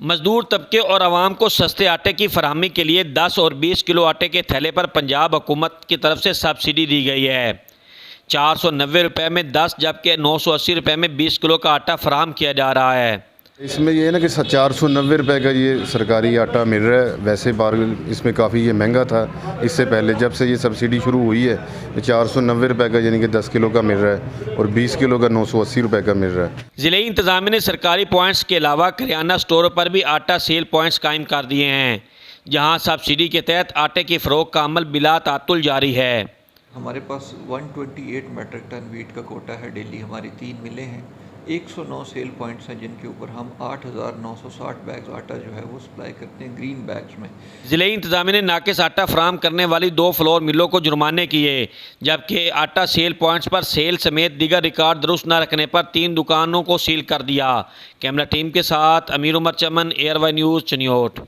मजदूर तबके और आवाम को सस्ते आटे की फराहमी के लिए 10 और 20 किलो आटे के थैले पर पंजाब हुकूमत की तरफ से सब्सिडी दी गई है। 490 रुपये में 10 जबकि 980 रुपये में 20 किलो का आटा फराहम किया जा रहा है। इसमें ये है ना कि 490 रुपये का ये सरकारी आटा मिल रहा है। वैसे बार इसमें काफ़ी ये महंगा था। इससे पहले जब से ये सब्सिडी शुरू हुई है 490 रुपये का यानी कि 10 किलो का मिल रहा है और 20 किलो का 980 रुपये का मिल रहा है। ज़िले इंतज़ामिया ने सरकारी पॉइंट्स के अलावा करियाना स्टोरों पर भी आटा सेल पॉइंट्स कायम कर दिए हैं, जहाँ सब्सिडी के तहत आटे की फ़रोख्त का अमल बिला तातुल जारी है। हमारे पास 128 मेट्रिक टन वीट का कोटा है। डेली हमारी 3 मिलें हैं, 109 सेल पॉइंट्स हैं जिनके ऊपर हम 8,960 बैग्स आटा जो है वो सप्लाई करते हैं ग्रीन बैग्स में। ज़िले इंतज़ामिया ने नाकिस आटा फराहम करने वाली 2 फ्लोर मिलों को जुर्माने किए, जबकि आटा सेल पॉइंट्स पर सेल समेत दीगर रिकॉर्ड दुरुस्त न रखने पर 3 दुकानों को सील कर दिया। कैमरा टीम के साथ अमीर उमर चमन, एयरवाई न्यूज़, चिन्योट।